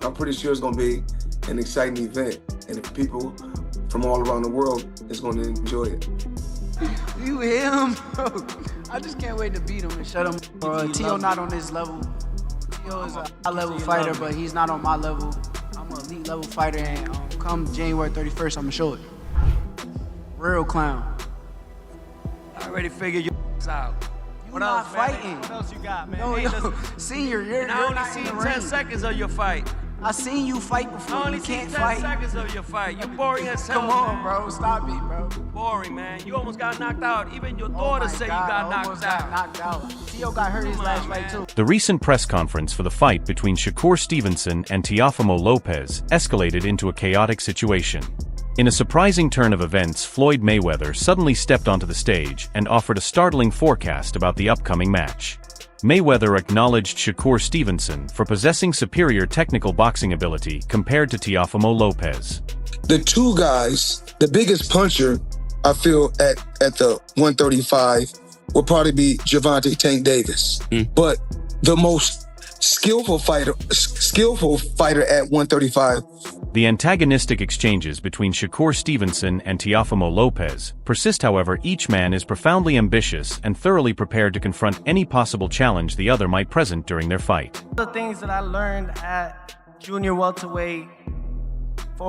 I'm pretty sure it's going to be an exciting event, and people from all around the world is going to enjoy it. You him, bro. I just can't wait to beat him and shut him. Teo not on this level. Teo is a high-level fighter, but he's not on my level. I'm an elite-level fighter, and come January 31st, I'm going to show it. Real clown. I already figured you out. You not fighting. What else you got, man? No, Senior, you're I only not seen in the 10 ring. seconds of your fight. I seen you fight before. I only You seen can't 10 fight. seconds of your fight. You're boring as hell. Come on, bro. Stop it, bro. Boring, man. You almost got knocked out. Even your Oh daughter my said you God, got I almost got knocked out. Teo got hurt his Come last on, fight, man. too. The recent press conference for the fight between Shakur Stevenson and Teofimo Lopez escalated into a chaotic situation. In a surprising turn of events, Floyd Mayweather suddenly stepped onto the stage and offered a startling forecast about the upcoming match. Mayweather acknowledged Shakur Stevenson for possessing superior technical boxing ability compared to Teofimo Lopez. The two guys, the biggest puncher, I feel, at the 135 will probably be Gervonta Tank Davis. But the most skillful fighter at 135. The antagonistic exchanges between Shakur Stevenson and Teofimo Lopez persist. However, each man is profoundly ambitious and thoroughly prepared to confront any possible challenge the other might present during their fight. The things that I learned at junior welterweight /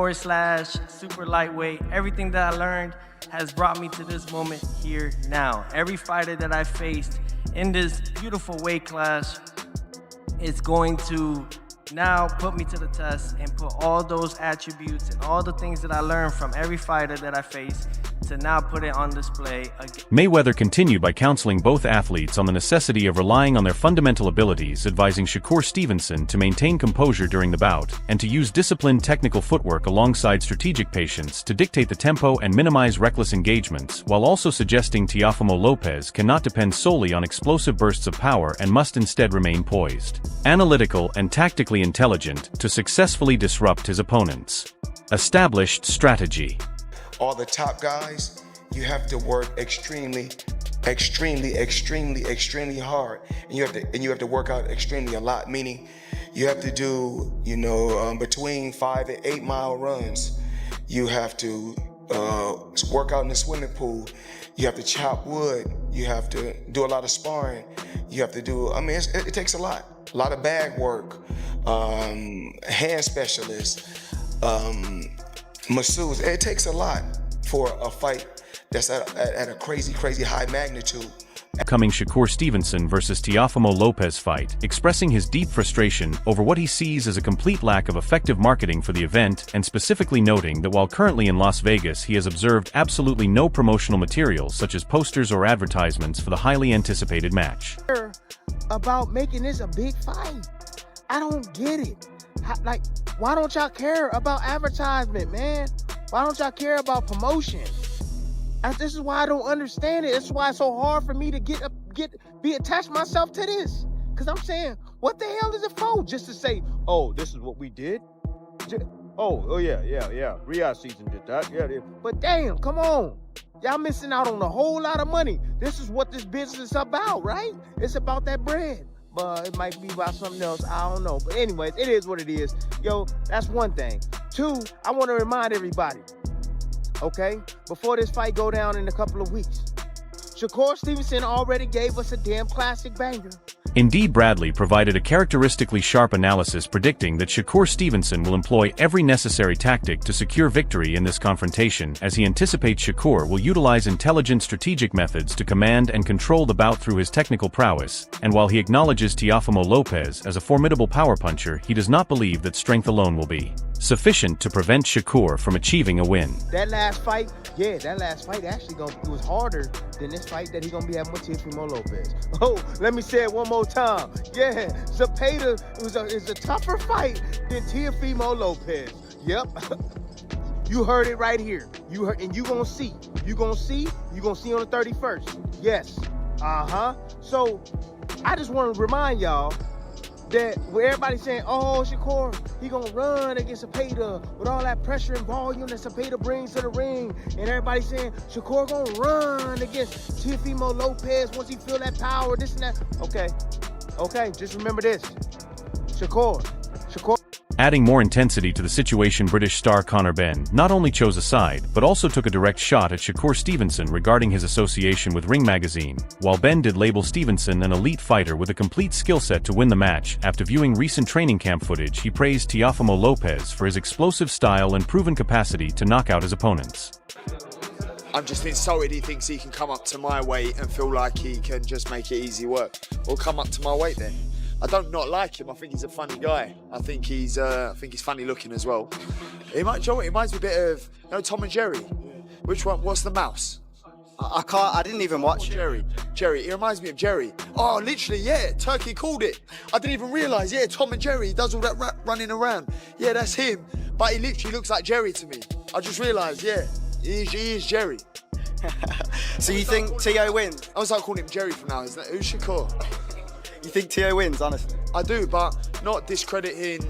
super lightweight, everything that I learned has brought me to this moment here now. Every fighter that I faced in this beautiful weight class is going to now put me to the test and put all those attributes and all the things that I learned from every fighter that I face to now put it on display again. Mayweather continued by counseling both athletes on the necessity of relying on their fundamental abilities, advising Shakur Stevenson to maintain composure during the bout and to use disciplined technical footwork alongside strategic patience to dictate the tempo and minimize reckless engagements, while also suggesting Teofimo Lopez cannot depend solely on explosive bursts of power and must instead remain poised, analytical and tactically intelligent to successfully disrupt his opponents. Established strategy. All the top guys, you have to work extremely hard, and you have to work out extremely a lot. Meaning, you have to do between 5 and 8 mile runs. You have to work out in the swimming pool. You have to chop wood. You have to do a lot of sparring. You have to do. It takes a lot of bag work, hand specialists. Masseuse. It takes a lot for a fight that's at a crazy high magnitude. Upcoming Shakur Stevenson versus Teofimo Lopez fight, expressing his deep frustration over what he sees as a complete lack of effective marketing for the event, and specifically noting that while currently in Las Vegas he has observed absolutely no promotional materials such as posters or advertisements for the highly anticipated match. About making this a big fight. I don't get it. Why don't y'all care about advertisement, man? Why don't y'all care about promotion? This is why I don't understand it. This is why it's so hard for me to be attached myself to this. Because I'm saying, what the hell is it for? Just to say, oh, this is what we did? Oh yeah. Riyadh season did that. Yeah. But damn, come on. Y'all missing out on a whole lot of money. This is what this business is about, right? It's about that bread. But it might be about something else. I don't know. But anyways, it is what it is. Yo, that's one thing. Two, I want to remind everybody, okay, before this fight go down in a couple of weeks, Shakur Stevenson already gave us a damn classic banger. Indeed, Bradley provided a characteristically sharp analysis predicting that Shakur Stevenson will employ every necessary tactic to secure victory in this confrontation, as he anticipates Shakur will utilize intelligent strategic methods to command and control the bout through his technical prowess, and while he acknowledges Teofimo Lopez as a formidable power puncher, he does not believe that strength alone will be sufficient to prevent Shakur from achieving a win. That last fight actually was harder than this fight that he's gonna be having with Teofimo Lopez. Oh, let me say it one more time. Yeah, Zepeda is a tougher fight than Teofimo Lopez. Yep. You heard it right here. You heard, and you gonna see. You gonna see on the 31st. Yes. So I just want to remind y'all that where everybody's saying, oh, Shakur, he gonna run against Zepeda with all that pressure and volume that Zepeda brings to the ring, and everybody's saying Shakur gonna run against Teofimo Lopez once he feel that power, this and that. Okay, just remember this. Shakur. Adding more intensity to the situation, British star Conor Benn not only chose a side, but also took a direct shot at Shakur Stevenson regarding his association with Ring magazine. While Benn did label Stevenson an elite fighter with a complete skill set to win the match, after viewing recent training camp footage, he praised Teofimo Lopez for his explosive style and proven capacity to knock out his opponents. I'm just insulted he thinks he can come up to my weight and feel like he can just make it easy work. Or come up to my weight then. I don't not like him. I think he's a funny guy. I think he's funny looking as well. It reminds me a bit of, you know, Tom and Jerry. Which one? What's the mouse? I didn't even watch Jerry. It reminds me of Jerry. Oh, literally, yeah. Turkey called it. I didn't even realise. Yeah, Tom and Jerry. He does all that running around. Yeah, that's him. But he literally looks like Jerry to me. I just realised. Yeah, he is Jerry. So you think Teo wins? I was like calling him Jerry from now. Who's Shakur? You think Teo wins, honestly? I do, but not discrediting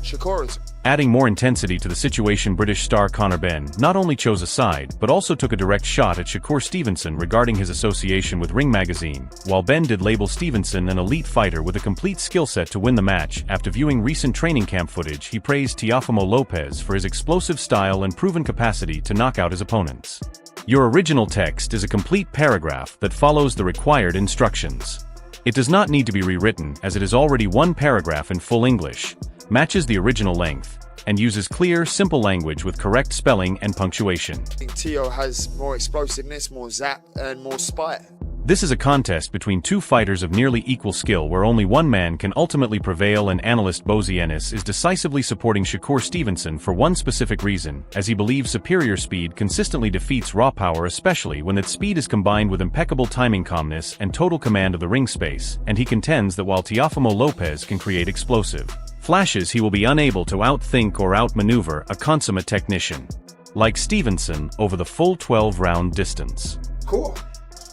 Shakur. Adding more intensity to the situation, British star Conor Benn not only chose a side, but also took a direct shot at Shakur Stevenson regarding his association with Ring magazine. While Benn did label Stevenson an elite fighter with a complete skill set to win the match, after viewing recent training camp footage, he praised Teofimo Lopez for his explosive style and proven capacity to knock out his opponents. Your original text is a complete paragraph that follows the required instructions. It does not need to be rewritten, as it is already one paragraph in full English, matches the original length, and uses clear, simple language with correct spelling and punctuation. I think Teo has more explosiveness, more zap, and more spite. This is a contest between two fighters of nearly equal skill where only one man can ultimately prevail, and analyst Ellis is decisively supporting Shakur Stevenson for one specific reason, as he believes superior speed consistently defeats raw power, especially when that speed is combined with impeccable timing, calmness, and total command of the ring space, and he contends that while Teofimo Lopez can create explosive flashes, he will be unable to outthink or outmaneuver a consummate technician like Stevenson over the full 12-round distance. Cool.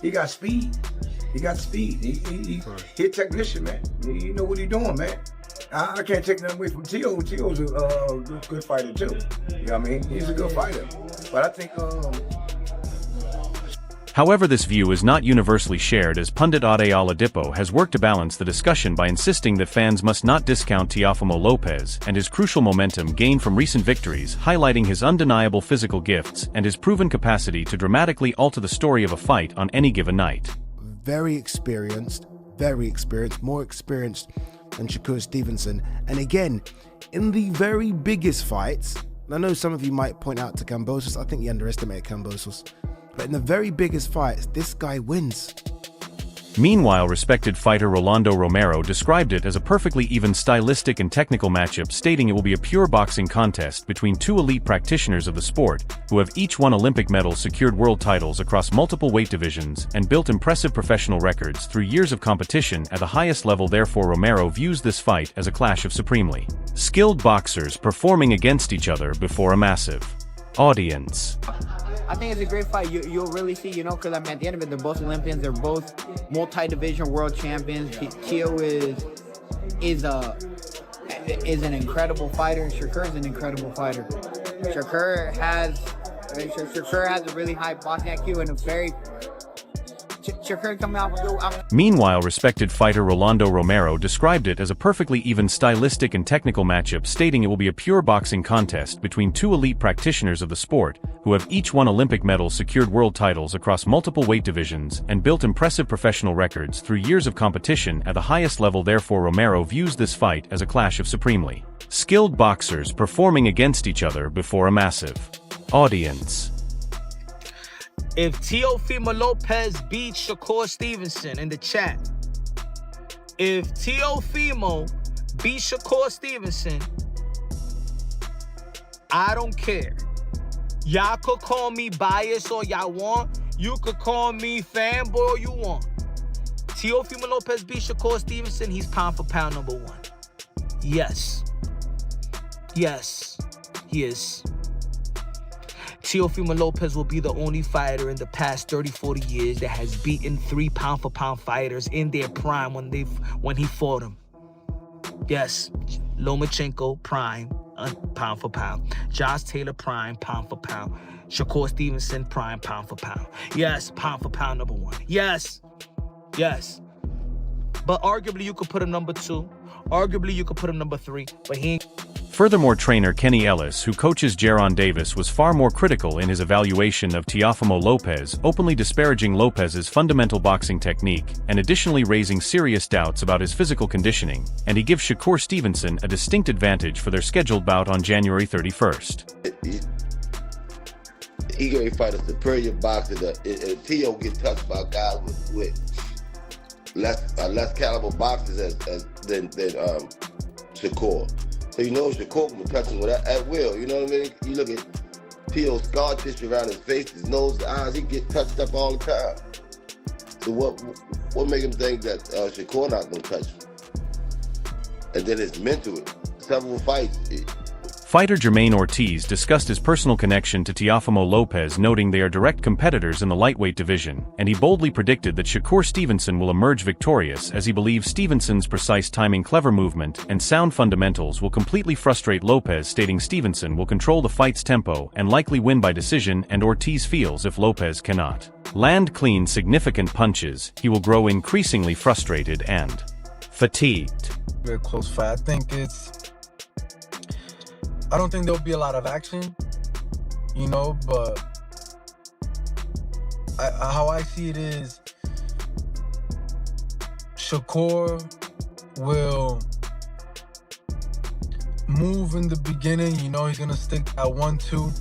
He got speed. He got speed. He a technician, man. He know what he doing, man. I can't take nothing away from Teo. Teo's a good fighter too. You know what I mean? He's a good fighter. But I think However, this view is not universally shared, as pundit Ade Oladipo has worked to balance the discussion by insisting that fans must not discount Teofimo Lopez and his crucial momentum gained from recent victories, highlighting his undeniable physical gifts and his proven capacity to dramatically alter the story of a fight on any given night. Very experienced, more experienced than Shakur Stevenson. And again, in the very biggest fights, and I know some of you might point out to Kambosos, I think you underestimate Kambosos, but in the very biggest fights, this guy wins. Meanwhile, respected fighter Rolando Romero described it as a perfectly even stylistic and technical matchup, stating it will be a pure boxing contest between two elite practitioners of the sport, who have each won Olympic medals, secured world titles across multiple weight divisions, and built impressive professional records through years of competition at the highest level. Therefore, Romero views this fight as a clash of supremely skilled boxers performing against each other before a massive audience. I think it's a great fight. You'll really see, because at the end of it, they're both Olympians. They're both multi-division world champions. Teo is an incredible fighter, and Shakur is an incredible fighter. Shakur has a really high boxing IQ and a very Shakur coming out. Meanwhile, respected fighter Rolando Romero described it as a perfectly even stylistic and technical matchup, stating it will be a pure boxing contest between two elite practitioners of the sport, who have each won Olympic medals, secured world titles across multiple weight divisions, and built impressive professional records through years of competition at the highest level. Therefore, Romero views this fight as a clash of supremely skilled boxers performing against each other before a massive audience. If Teofimo Lopez beats Shakur Stevenson, in the chat, if Teofimo beats Shakur Stevenson, I don't care. Y'all could call me biased all y'all want. You could call me fanboy all you want. Teofimo Lopez beats Shakur Stevenson, he's pound for pound number one. Yes. Yes, he is. Teofimo Lopez will be the only fighter in the past 30, 40 years that has beaten 3 pound-for-pound fighters in their prime when he fought them. Yes, Lomachenko, prime, pound for pound. Josh Taylor, prime, pound for pound. Shakur Stevenson, prime, pound for pound. Yes, pound for pound number one. Yes, yes. but arguably you could put him number 2. Arguably you could put him number 3, but he ain't. Furthermore, trainer Kenny Ellis, who coaches Jaron Davis, was far more critical in his evaluation of Teofimo Lopez, openly disparaging Lopez's fundamental boxing technique, and additionally raising serious doubts about his physical conditioning, and he gives Shakur Stevenson a distinct advantage for their scheduled bout on January 31st. He gonna fight a superior boxer. If Teo get touched by guys with less caliber boxers than Shakur. So you know Shakur can touch him at will, you know what I mean? You look at Teo's scar tissue around his face, his nose, his eyes, he get touched up all the time. So what make him think that Shakur not gonna touch him? And then it's mental. Several fights. Fighter Jermaine Ortiz discussed his personal connection to Teofimo Lopez, noting they are direct competitors in the lightweight division, and he boldly predicted that Shakur Stevenson will emerge victorious, as he believes Stevenson's precise timing, clever movement, and sound fundamentals will completely frustrate Lopez, stating Stevenson will control the fight's tempo and likely win by decision, and Ortiz feels if Lopez cannot land clean, significant punches, he will grow increasingly frustrated and fatigued. Very close fight. I don't think there'll be a lot of action, you know, but how I see it is Shakur will move in the beginning, you know, he's going to stick at 1-2,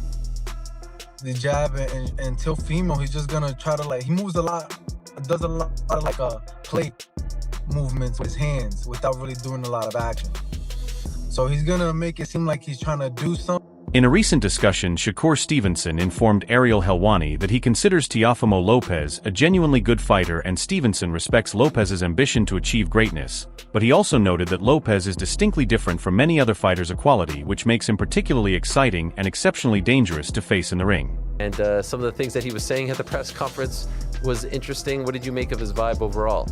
the jab, and Teofimo, he's just going to try to, he moves a lot, does a lot of plate movements with his hands without really doing a lot of action. So he's gonna make it seem like he's trying to do something. In a recent discussion, Shakur Stevenson informed Ariel Helwani that he considers Teofimo Lopez a genuinely good fighter and Stevenson respects Lopez's ambition to achieve greatness, but he also noted that Lopez is distinctly different from many other fighters, a quality which makes him particularly exciting and exceptionally dangerous to face in the ring. And some of the things that he was saying at the press conference was interesting. What did you make of his vibe overall?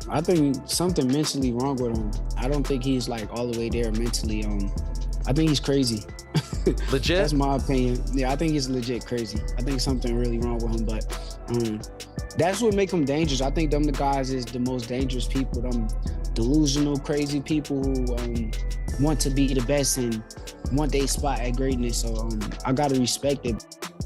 I think something mentally wrong with him. I don't think he's all the way there mentally. I think he's crazy. Legit? That's my opinion. Yeah, I think he's legit crazy. I think something really wrong with him, but that's what make him dangerous. I think them the guys is the most dangerous people. Them delusional, crazy people who want to be the best and want their spot at greatness. So I gotta respect it.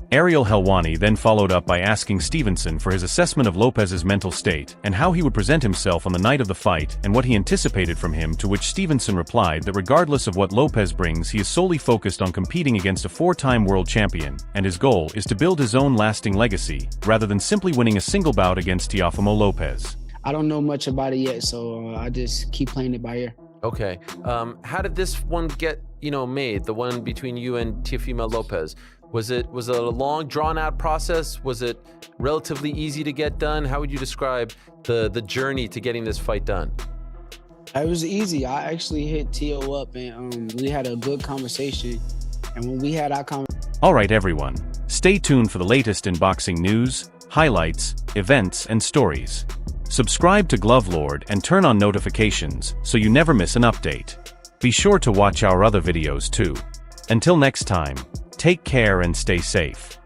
Ariel Helwani then followed up by asking Stevenson for his assessment of Lopez's mental state and how he would present himself on the night of the fight and what he anticipated from him, to which Stevenson replied that regardless of what Lopez brings, he is solely focused on competing against a 4-time world champion, and his goal is to build his own lasting legacy, rather than simply winning a single bout against Teofimo Lopez. I don't know much about it yet, so I just keep playing it by ear. Okay. How did this one get, made, the one between you and Teofimo Lopez? Was it a long, drawn-out process? Was it relatively easy to get done? How would you describe the journey to getting this fight done? It was easy. I actually hit Teo up, and we had a good conversation. And when we had our conversation... All right, everyone. Stay tuned for the latest in boxing news, highlights, events, and stories. Subscribe to Glove Lord and turn on notifications so you never miss an update. Be sure to watch our other videos too. Until next time, take care and stay safe.